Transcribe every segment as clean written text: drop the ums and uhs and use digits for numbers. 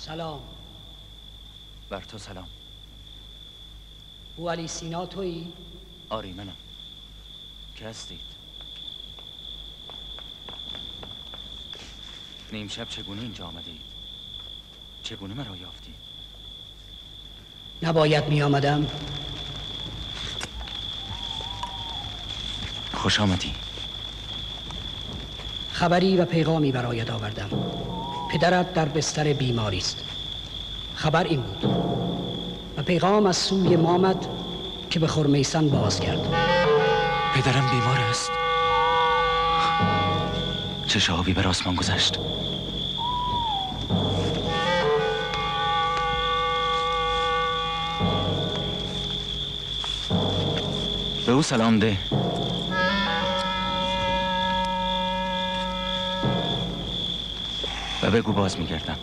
سلام. بر تو سلام. او علی سینا تویی؟ آری منم. که هستید؟ نیم شب چگونه اینجا آمدید؟ چگونه مرا یافتید؟ نباید می آمدم. خوش آمدی. خبری و پیغامی برایت آوردم. پدرت در بستر بیماری است. خبر این بود و پیغام از سوی مامد که به خرمیسن باز کرد. پدرم بیمار است. چه آبی بر آسمان گذشت. به او سلام ده. و بگو باز میگردم.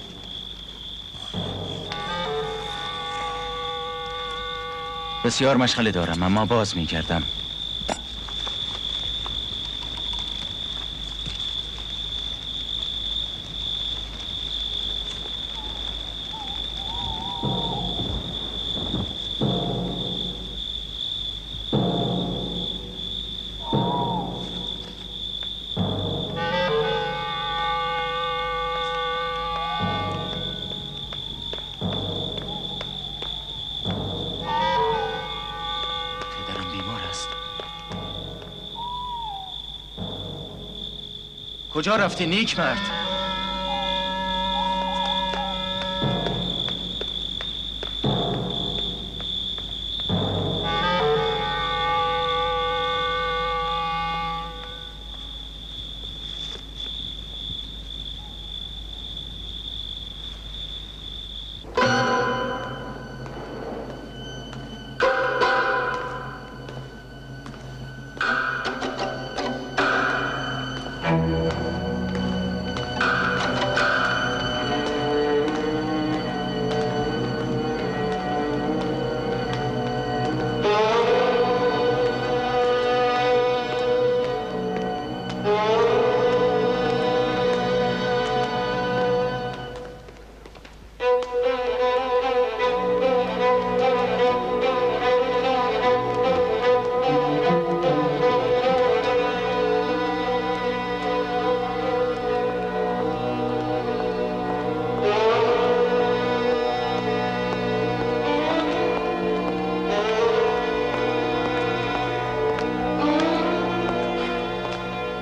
بسیار مشغله دارم اما باز میگردم. کجا رفتی نیک مرد؟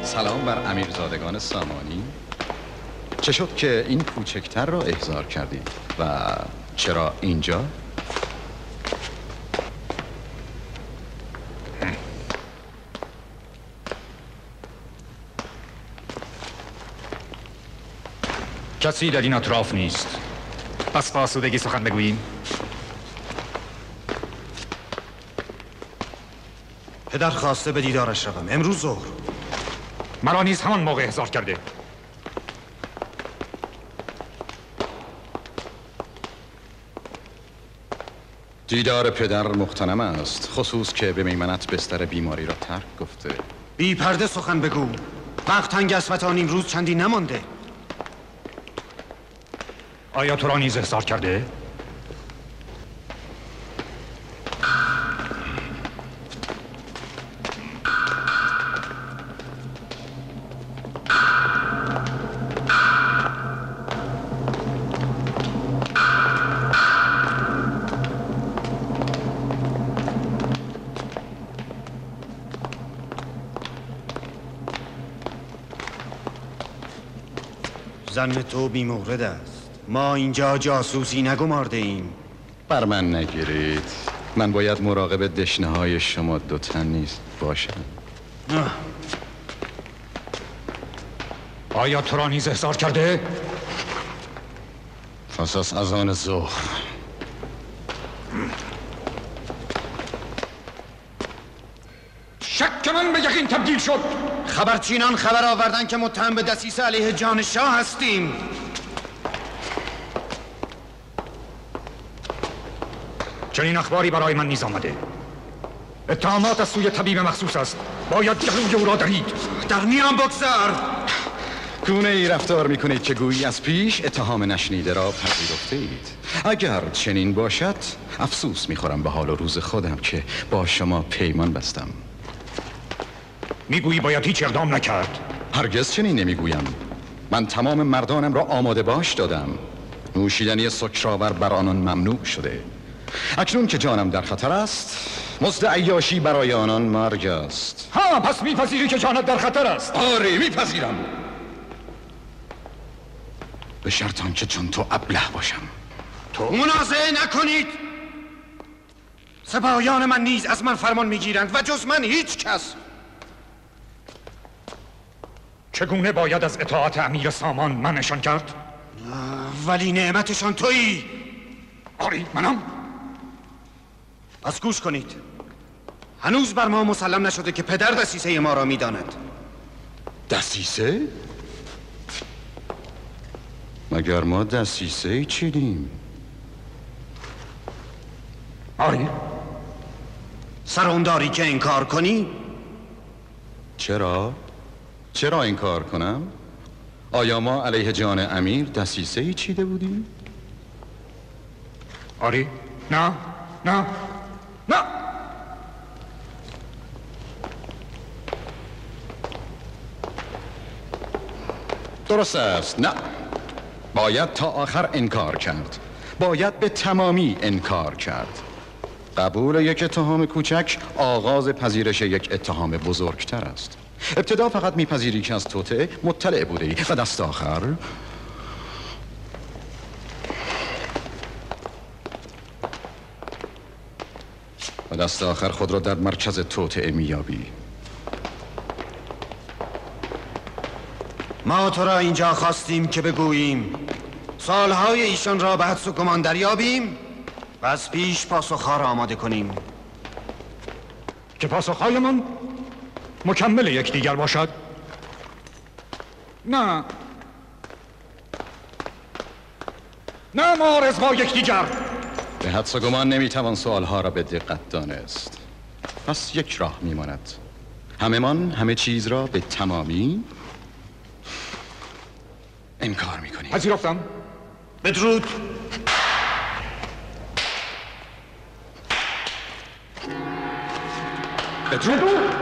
سلام بر امیرزادگان سامانی. چه شد که این کوچکتر را احضار کردید و چرا اینجا؟ کسی در این اطراف نیست. پس با آسودگی سخن بگوییم. پدر خواسته به دیدارش روم امروز ظهر. مرا نیز همان موقع احضار کرده. دیدار پدر مغتنم است، خصوص که به میمنت بستر بیماری را ترک گفته. بی پرده سخن بگو. وقت تنگ است و تا نیم روز چندی نمانده. آیا تو را نیز احضار کرده؟ زن تو بی مورد است. ما اینجا جاسوسی نگمارده ایم. بر من نگیرید. من باید مراقب دشنه های شما دو تن نیست باشم. آیا تو را نیز احضار کرده؟ پس از اذان ظهر. شک من به یقین تبدیل شد. خبرچینان خبر آوردن که متهم به دسیسه علیه جان شاه هستیم. چنین اخباری برای من نیز آمده. اتهامات از سوی طبیب مخصوص است. باید گلوی او را درید. در میان بگذار. گونه ای رفتار میکنید که گویی از پیش اتهام نشنیده را پذیرفته اید. اگر چنین باشد افسوس میخورم به حال و روز خودم که با شما پیمان بستم. میگویی باید هیچ اقدام نکرد. هرگز چنین نمیگویم. من تمام مردانم را آماده باش دادم. نوشیدنی سکرآور بر آنان ممنوع شده. اکنون که جانم در خطر است مزد عیاشی برای آنان مرگ است. ها، پس میپذیری که جانت در خطر است؟ آره میپذیرم، به شرط آنکه چون تو ابله باشم. تو منازعه نکنید. سپاهیان من نیز از من فرمان میگیرند و جز من هیچ کس. چگونه باید از اطاعت امیر سامان منشان کرد؟ ولی نعمتشان تویی. آری منم. از گوش کنید. هنوز بر ما مسلم نشده که پدر دسیسه ما را میداند. دسیسه؟ مگر ما دسیسه چیدیم؟ آری. سر اون داری که انکار کنی؟ چرا؟ چرا انکار کنم؟ آیا ما علیه جان امیر دسیسه چیده بودیم؟ آری. نه نه نه. درست است. نه، باید تا آخر انکار کرد. باید به تمامی انکار کرد. قبول یک اتهام کوچک آغاز پذیرش یک اتهام بزرگتر است. ابتدا فقط میپذیری که از توطئه مطلع بوده ای و دست آخر خود را در مرکز توطئه میابی. ما تو را اینجا خواستیم که بگوییم سالهای ایشان را به حدس و گمان دریابیم و از پیش پاسخها را آماده کنیم که پاسخهایمان مکمل یکدیگر باشد. نه نه، معارض با یکدیگر. به حدس و گمان نمیتوان سوالها را به دقت دانست. پس یک راه میماند. همه چیز را به تمامی انکار میکنیم. پذیرفتم. بدرود. بدرود.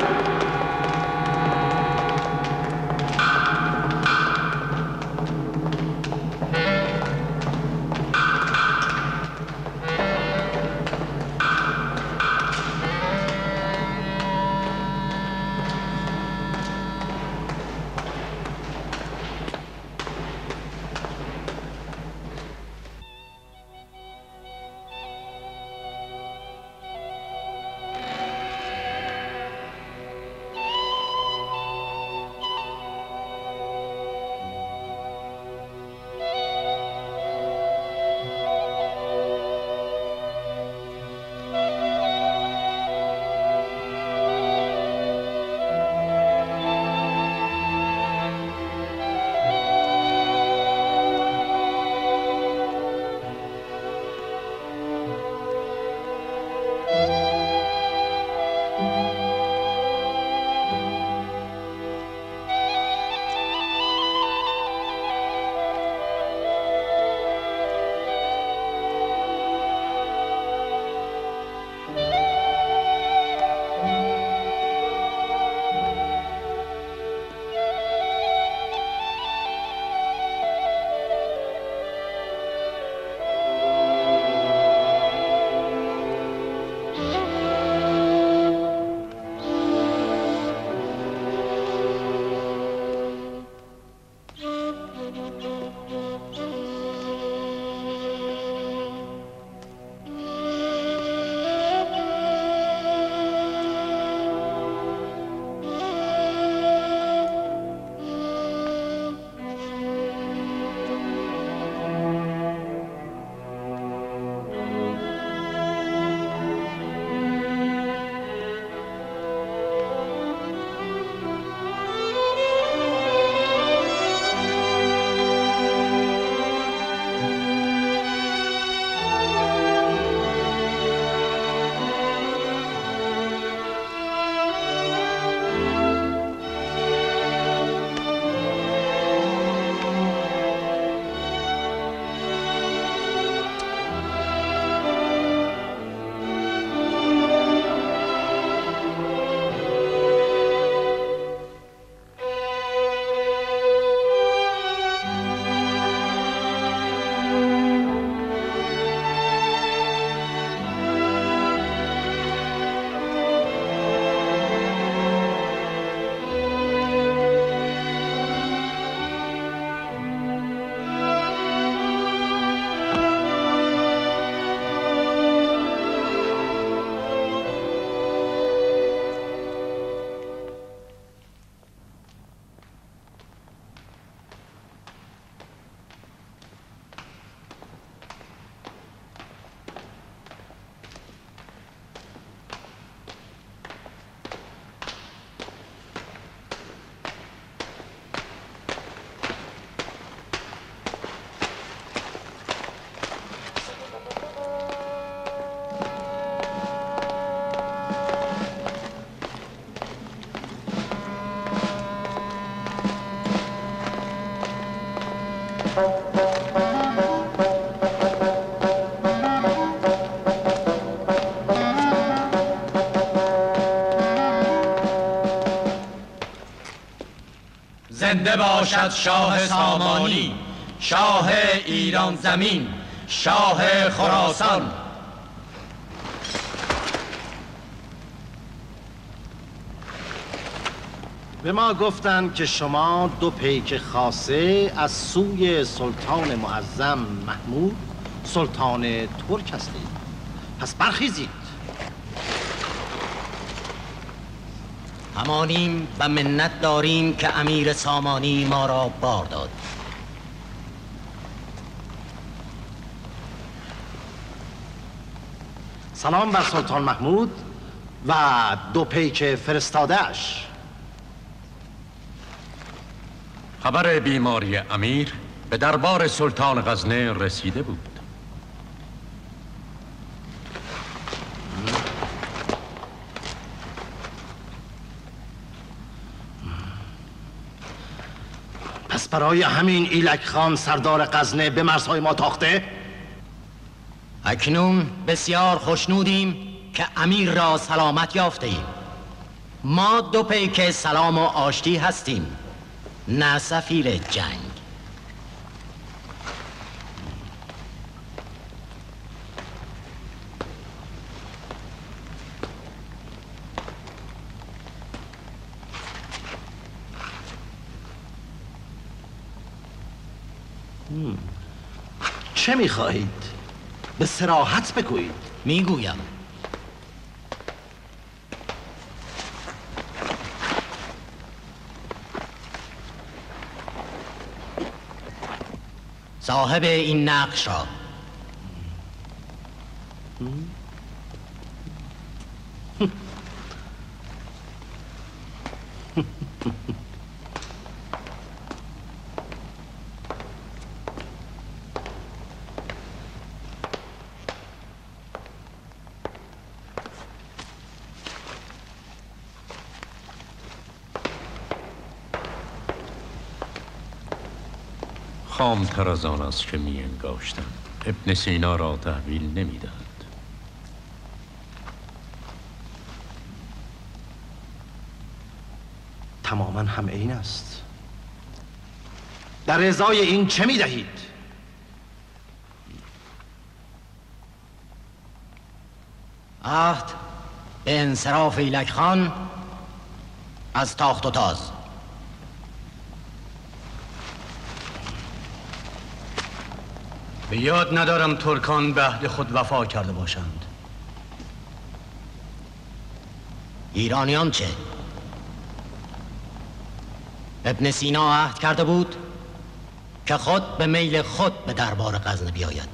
زنده باشد شاه سامانی، شاه ایران زمین، شاه خراسان. به ما گفتند که شما 2 پیک خاصه از سوی سلطان معظم محمود سلطان ترک هستید. پس برخیزید. همانیم و منت داریم که امیر سامانی ما را بار داد. سلام بر سلطان محمود و 2 پیک فرستاده‌اش. خبر بیماری امیر به دربار سلطان غزنه رسیده بود. پس برای همین ایلک خان سردار غزنه به مرزهای ما تاخته؟ اکنون بسیار خوشنودیم که امیر را سلامت یافته ایم. ما 2 پیک سلام و آشتی هستیم، نه سفیر جنگ. چه می‌خواهید؟ به صراحت بگویید. میگویم. صاحب این نقش را خامتر از آن است که می انگاشتم. ابن سینا را تحویل نمی دهد. تماما هم عین است. در ازای این چه می دهید؟ عهد به انصراف ایلک خان از تاخت و تاز. به یاد ندارم ترکان به عهد خود وفا کرده باشند. ایرانیان چه؟ ابن سینا عهد کرده بود که خود به میل خود به دربار غزنه بیاید.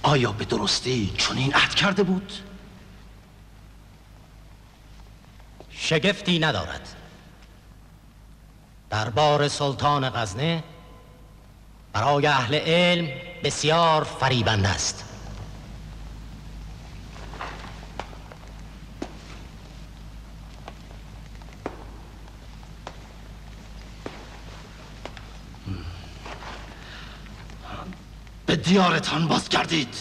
آیا به درستی چنین عهد کرده بود؟ شگفتی ندارد. دربار سلطان غزنه برای اهل علم بسیار فریبنده است. به دیارتان بازگردید.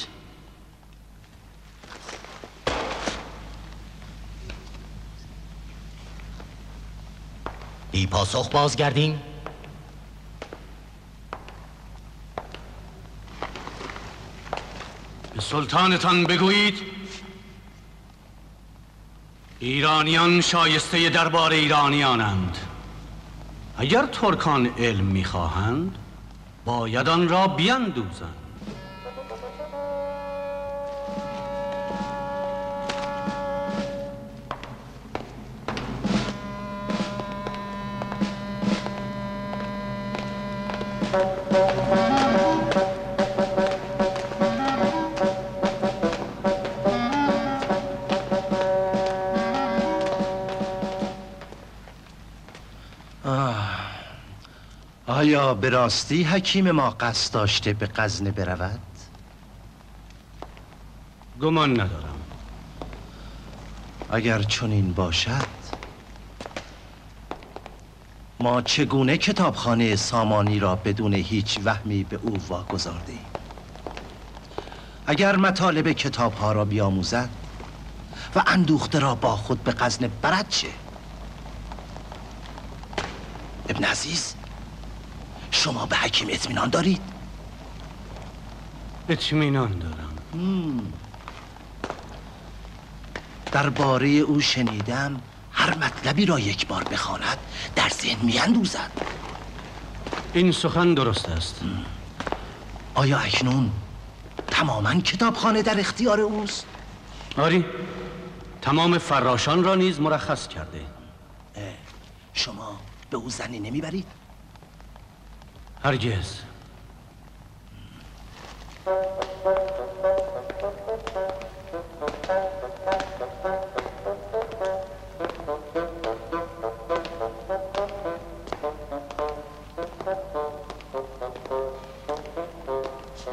بی پاسخ بازگردیم؟ به سلطانتان بگویید ایرانیان شایسته دربار ایرانیانند. اگر ترکان علم میخواهند باید آن را بیندوزند. آیا به راستی حکیم ما قصد داشته به غزنه برود؟ گمان ندارم. اگر چنین باشد ما چگونه کتابخانه سامانی را بدون هیچ وهمی به او واگذاردیم؟ اگر مطالب کتابها را بیاموزد و اندوخته را با خود به غزنه برد چه؟ ابن عزیز، شما به حکیم اطمینان دارید؟ اطمینان دارم. درباره او شنیدم هر مطلبی را یک بار بخواند در ذهن میاندوزد. این سخن درست است. آیا اکنون تماما کتابخانه در اختیار اوست؟ آری، تمام فراشان را نیز مرخص کرده. شما به او زنی نمیبرید؟ هرگز.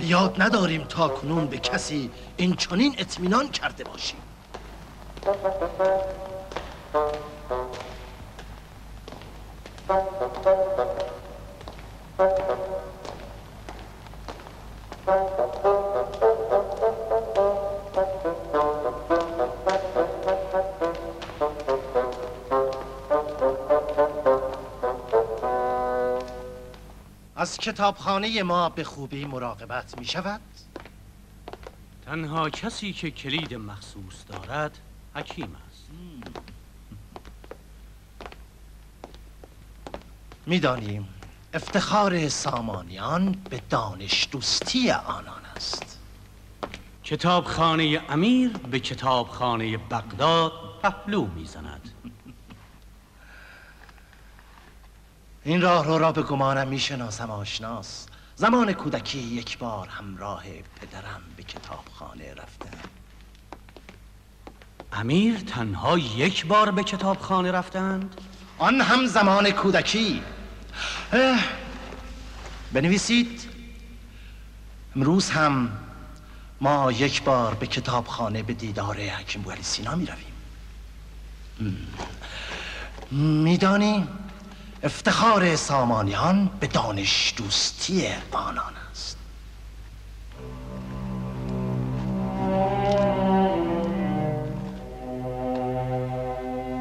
یاد نداریم تا کنون به کسی این چنین اطمینان کرده باشیم. از کتابخانه ما به خوبی مراقبت می شود؟ تنها کسی که کلید مخصوص دارد حکیم است. میدانیم افتخار سامانیان به دانش دوستی آنان است. کتابخانه امیر به کتابخانه بغداد پهلو میزند. این راه را به گمانم میشناسم آشناس. زمان کودکی یک بار همراه پدرم به کتابخانه رفتم. امیر تنها یک بار به کتابخانه رفتند؟ آن هم زمان کودکی. بنویسید امروز هم ما یک بار به کتابخانه به دیدار حکیم بوعلی سینا می رویم. میدانی افتخار سامانیان به دانش دوستی آنان است.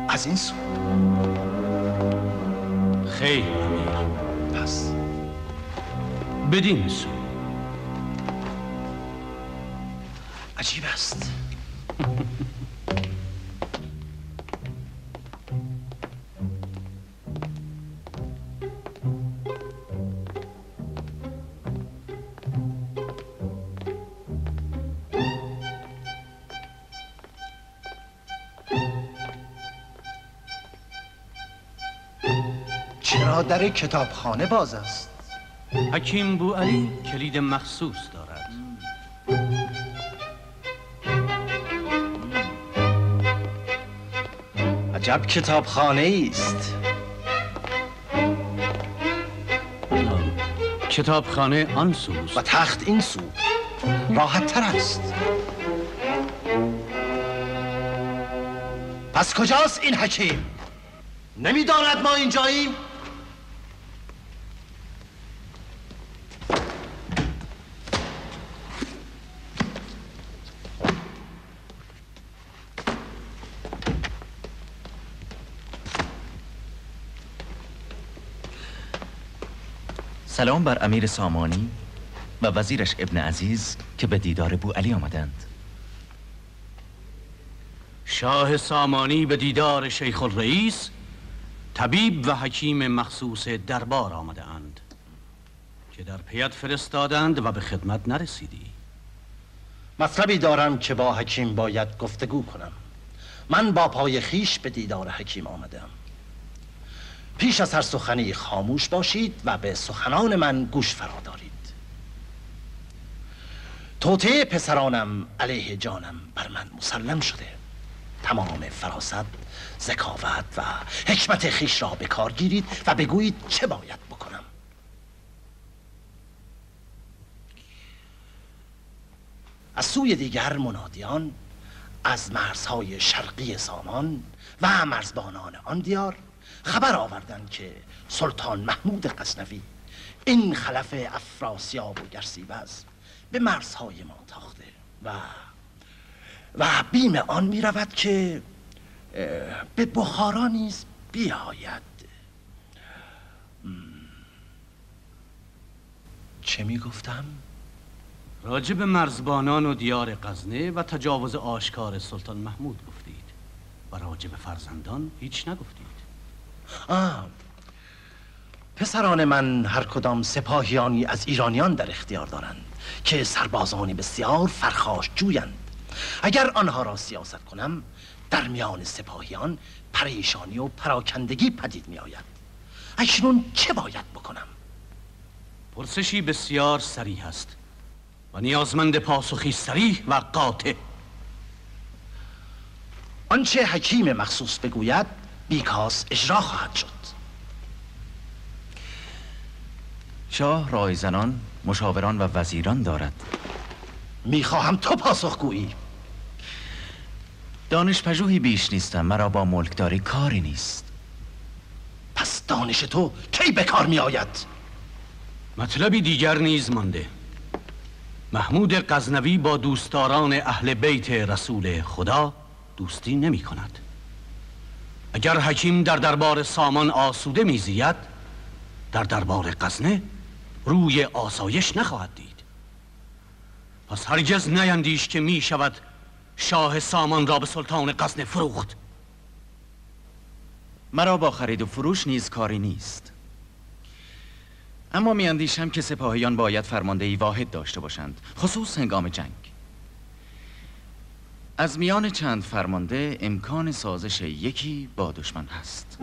از این سو خیر امیر. پس بدین سو. عجیب است. چرا در کتابخانه باز است؟ حکیم بوعلی کلید مخصوص دارد. عجب کتابخانه است. کتابخانه آن سوست و تخت این سو راحت تر است. پس کجاست این حکیم؟ نمیداند ما اینجاییم؟ سلام بر امیر سامانی و وزیرش ابن عزیز که به دیدار بوعلی آمدند. شاه سامانی به دیدار شیخ الرئیس، طبیب و حکیم مخصوص دربار آمده اند که در پیت فرستادند و به خدمت نرسیدی. مطلبی دارم که با حکیم باید گفتگو کنم. من با پای خیش به دیدار حکیم آمدم. پیش از هر سخنی خاموش باشید و به سخنان من گوش فرا دارید. توطئه پسرانم علیه جانم بر من مسلم شده. تمام فراست، ذکاوت و حکمت خیش را به کار گیرید و بگویید چه باید بکنم. از سوی دیگر منادیان از مرزهای شرقی سامان و مرزبانان آن دیار خبر آوردند که سلطان محمود غزنوی این خلف افراسیاب و گرسیوز به مرزهای ما تاخته و بیم آن می رود که به بخارا نیز بیاید. چه میگفتم؟ راجب مرزبانان و دیار غزنه و تجاوز آشکار سلطان محمود گفتید و راجب فرزندان هیچ نگفتید. پسران من هر کدام سپاهیانی از ایرانیان در اختیار دارند که سربازانی بسیار فرخاش جویند. اگر آنها را سیاست کنم در میان سپاهیان پریشانی و پراکندگی پدید می آید. اکنون چه باید بکنم؟ پرسشی بسیار صریح است و نیازمند پاسخی صریح و قاطع. آنچه حکیم مخصوص بگوید بیکاس اجرا خواهد شد. شاه رایزنان، مشاوران و وزیران دارد. میخواهم تو پاسخ گویی. دانش پژوهی بیش نیستم، مرا با ملکداری کاری نیست. پس دانش تو کی به کار می آید؟ مطلبی دیگر نیز مانده. محمود غزنوی با دوستداران اهل بیت رسول خدا دوستی نمی کند. اگر حکیم در دربار سامان آسوده میزید، در دربار غزنه روی آسایش نخواهد دید. پس هرگز نیندیش که می شود شاه سامان را به سلطان غزنه فروخت. مرا با خرید و فروش نیز کاری نیست، اما میاندیشم که سپاهیان باید فرماندهی واحد داشته باشند، خصوص هنگام جنگ. از میان چند فرمانده امکان سازش یکی با دشمن هست.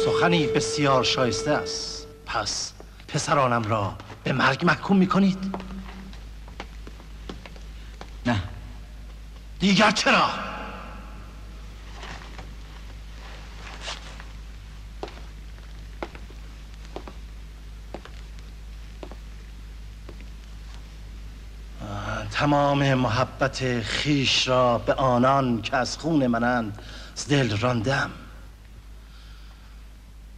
سخنی بسیار شایسته است. پس پسرانم را به مرگ محکوم می کنید؟ نه. دیگر چرا؟ تمام محبت خیش را به آنان که از خون منند از دل راندم.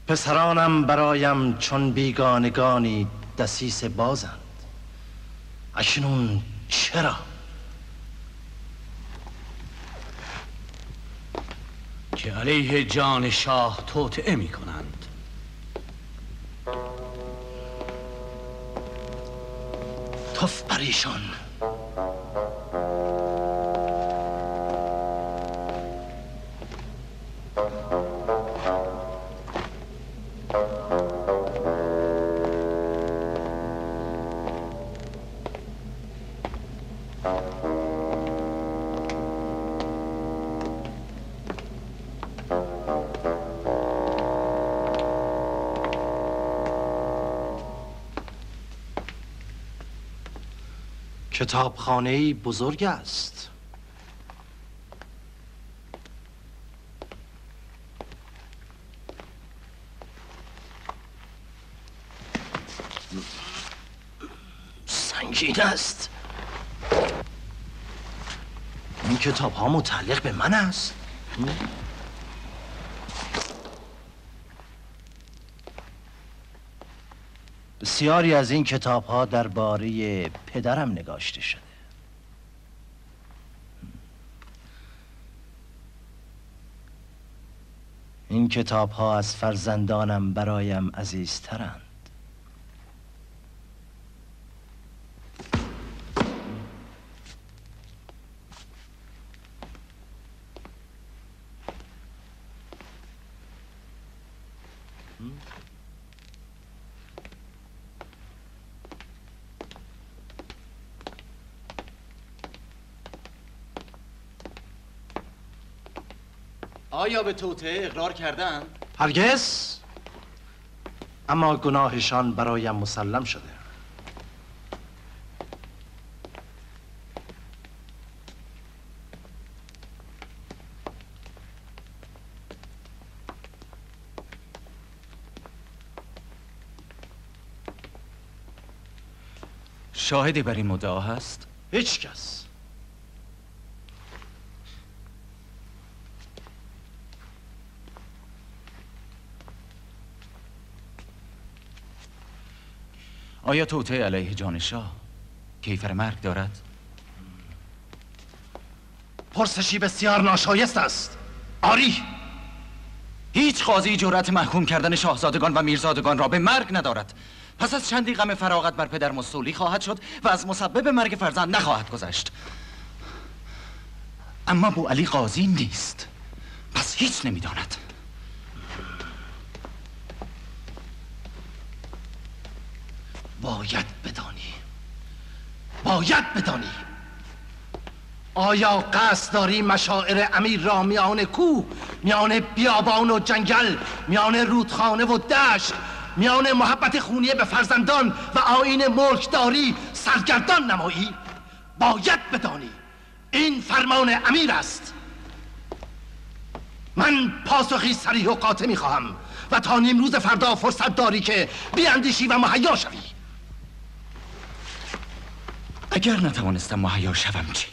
پسرانم برایم چون بیگانگانی دسیس بازند. اکنون چرا؟ که علیه جان شاه توطئه می کنند. تف بر ایشان. کتابخانه‌ای بزرگ است. سنگین است. این کتاب ها متعلق به من است. بسیاری از این کتاب ها درباره پدرم نگاشته شده. این کتاب ها از فرزندانم برایم عزیزترند. آیا به توطئه اقرار کردن؟ هرگز. اما گناهشان برایم مسلم شده. شاهدی بر این مدعا هست؟ هیچ کس. آیا توطئه علیه جان شاه کیفر مرگ دارد؟ پرسشی بسیار ناشایست است. آری، هیچ قاضی جرأت محکوم کردن شاهزادگان و میرزادگان را به مرگ ندارد. پس از چندی غم فراغت بر پدر مستولی خواهد شد و از مسبب مرگ فرزند نخواهد گذشت. اما بوعلی قاضی نیست، پس هیچ نمیداند. باید بدانی آیا قصد داری مشاعر امیر را میان کوه، میان بیابان و جنگل، میان رودخانه و دشت، میان محبت خونیه به فرزندان و آیین ملکداری سرگردان نمایی؟ باید بدانی این فرمان امیر است. من پاسخی صریح و قاطع میخواهم و تا نیمروز فردا فرصت داری که بیاندیشی و مهیا شوی. اگر نتوانستم مهیا شوم چی؟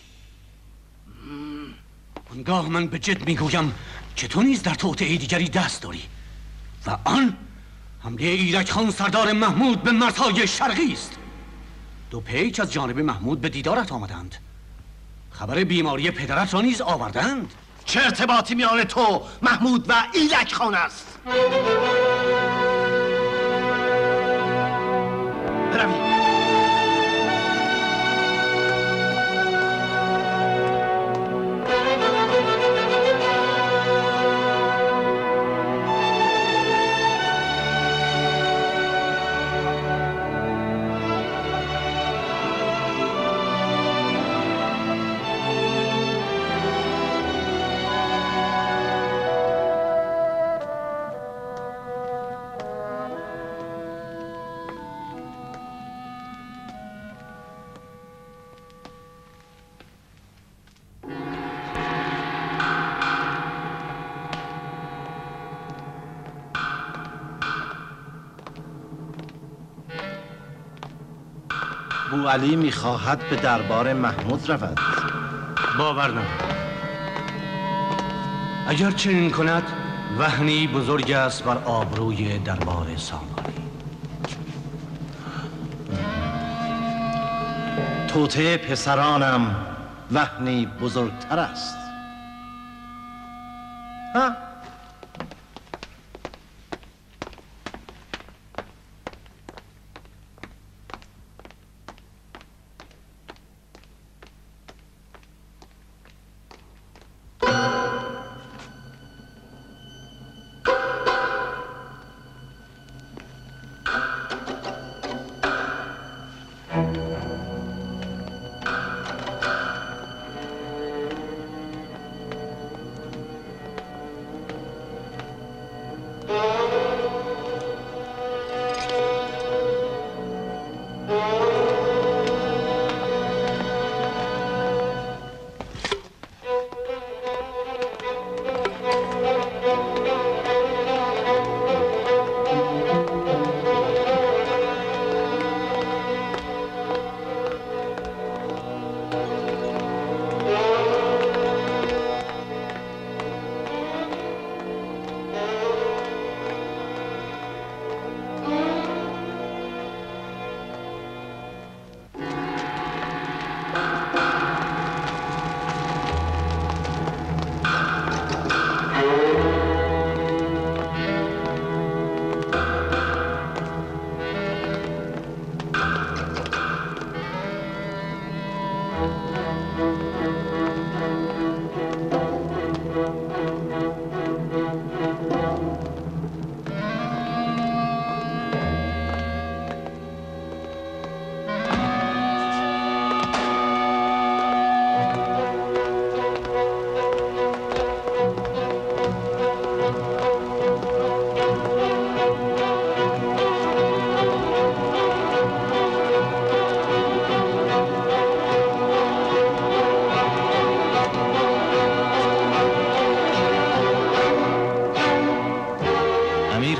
آنگاه من به جد میگویم که تو نیز در توطئه دیگری دست داری و آن حمله ایرج خان سردار محمود به مرزهای شرقی است. دو پیک از جانب محمود به دیدارت آمدند. خبر بیماری پدرت را نیز آوردند. چه ارتباطی میان تو، محمود و ایرج خان است؟ برویم. بوعلی میخواهد به دربار محمود رود. باور ندارم. اگر چنین کند وهنی بزرگ است بر آبروی دربار سامانی. توطئه پسرانم وهنی بزرگتر است. ها؟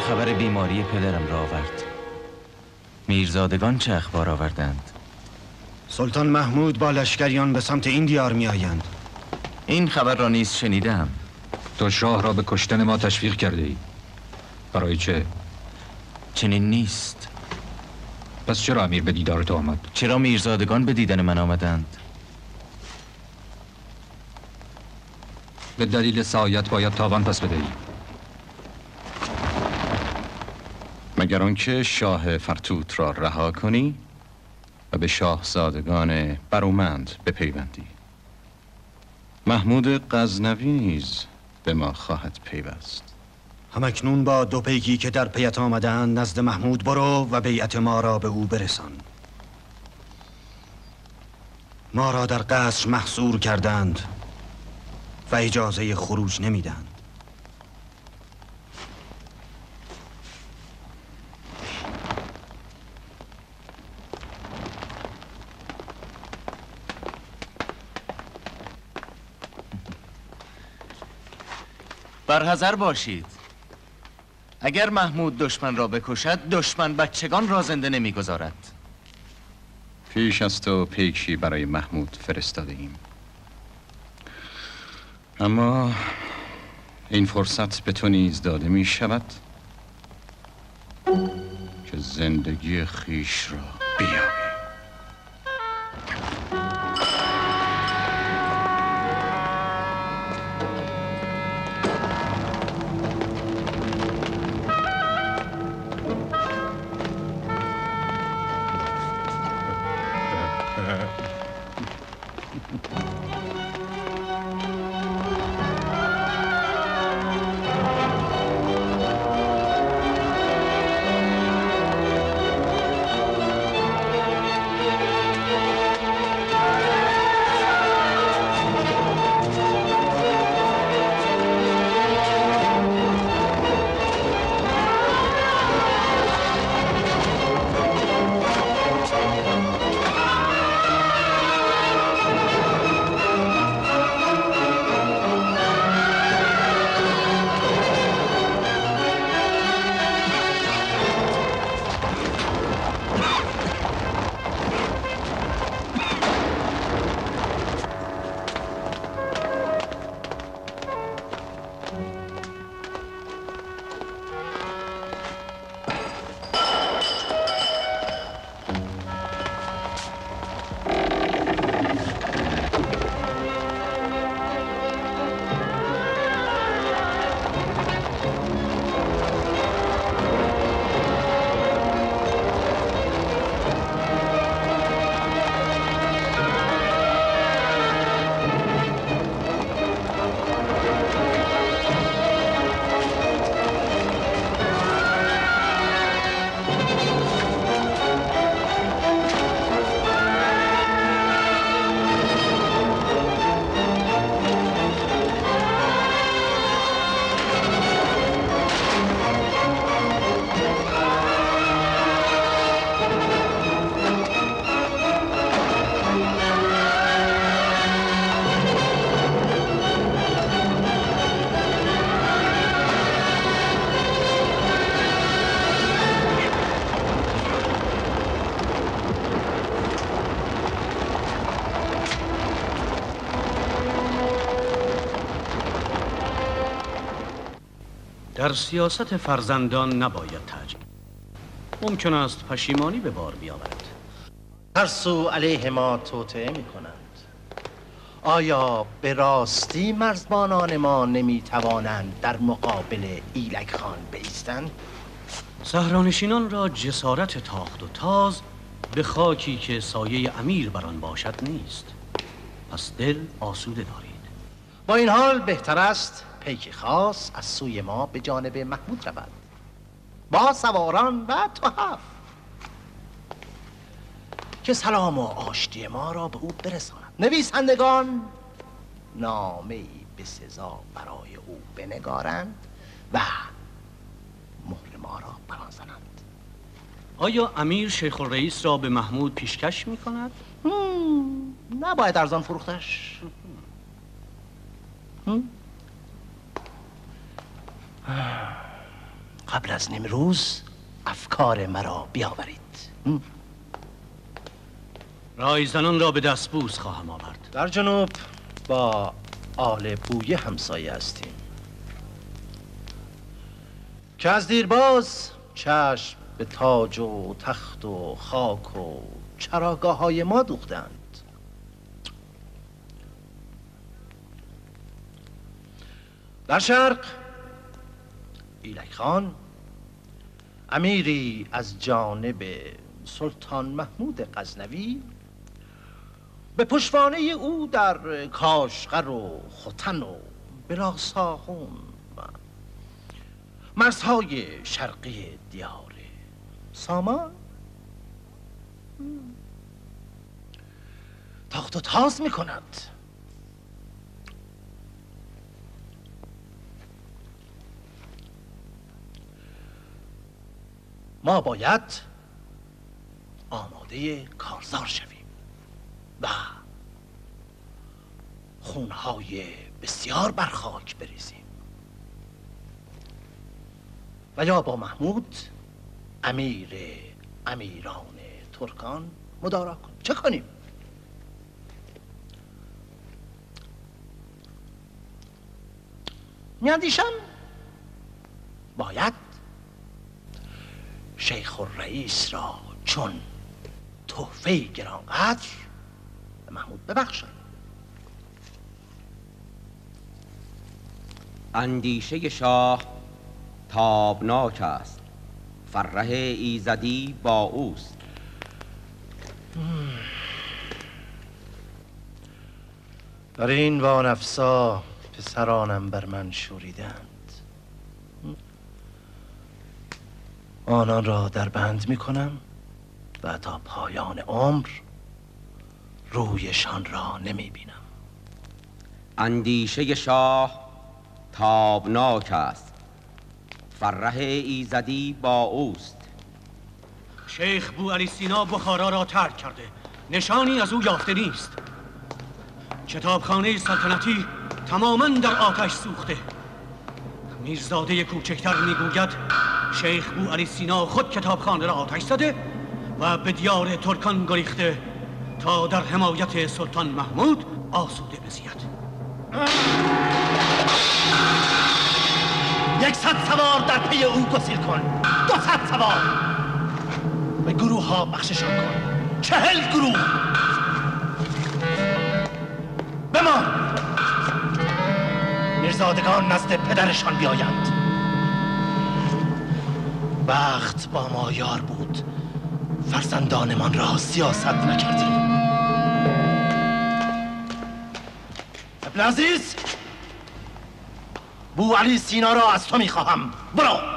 خبر بیماری پدرم را آورد. میرزادگان چه اخبار آوردند؟ سلطان محمود با لشکریان به سمت این دیار می آیند. این خبر را نیز شنیدم. تو شاه را به کشتن ما تشویق کرده ای. برای چه؟ چنین نیست. پس چرا امیر به دیدار تو آمد؟ چرا میرزادگان به دیدن من آمدند؟ به دلیل سعایت باید تاوان پس بدهی. مگر آنکه شاه فرتوت را رها کنی و به شاهزادگان برومند بپیوندی. محمود غزنوی نیز به ما خواهد پیوست. همکنون با دو پیکی که در پیت آمدند نزد محمود برو و بیعت ما را به او برسان. ما را در قصر محصور کردند و اجازه خروج نمیدند. برحذر باشید. اگر محمود دشمن را بکشد، دشمن بچگان را زنده نمیگذارد. پیش از تو پیکی برای محمود فرستاده ایم، اما این فرصت به تو نیز داده می شود که زندگی خیش را بیابی. در سیاست فرزندان نباید تعجیل. ممکن است پشیمانی به بار بیاورد. هر سو علیه ما توطئه می کنند. آیا به راستی مرزبانان ما نمی توانند در مقابل ایلک خان بایستند؟ صحرانشینان را جسارت تاخت و تاز به خاکی که سایه امیر بر آن باشد نیست. پس دل آسوده دارید. با این حال بهتر است پیک خاص از سوی ما به جانب محمود رود با سواران و تحف که سلام و آشتی ما را به او برساند. نویسندگان نامه‌ای به سزا برای او بنگارند و مهر ما را بر آن زنند. آیا امیر شیخ الرئیس را به محمود پیشکش می کند؟ نباید ارزان فروختش. قبل از نیمروز افکار مرا بیاورید. رایزنان را به دستبوس خواهم آورد. در جنوب با آل بویه همسایه هستیم که از دیرباز چشم به تاج و تخت و خاک و چراگاه های ما دوختند. در شرق ایلک خان امیری از جانب سلطان محمود غزنوی به پشتوانه او در کاشغر و ختن و بلاساغون و مرزهای شرقی دیار سامان تاخت و تاز می کند. ما باید آماده کارزار شویم و خونهای بسیار بر خاک بریزیم و یا با محمود امیران ترکان مدارا کنیم. چه کنیم؟ میاندیشم باید شیخ الرئیس را چون تحفه گرانقدر به محمود ببخشم. اندیشه شاه تابناک است، فرح ایزدی با اوست. در این وانفسا پسرانم بر من شوریدند. آنان را در بند می کنم و تا پایان عمر رویشان را نمی بینم. اندیشه شاه تابناک است، فرح ایزدی با اوست. شیخ بو علی سینا بخارا را ترک کرده، نشانی از او یافته نیست. کتابخانه سلطنتی تماماً در آتش سوخته. میرزاده کوچکتر میگوید شیخ بو علی سینا خود کتابخانه را آتش زده و به دیار ترکان گریخته تا در حمایت سلطان محمود آسوده بزید. 100 سوار در پی او گسیل کن، 200 سوار به گروه ها بخششان کن، 40 گروه بمان. میرزادگان نزد پدرشان بیایند. وقت با ما یار بود، فرزندانمان را سیاست نکردیم. ابن عزیز، بو علی سینا را از تو میخواهم. برو.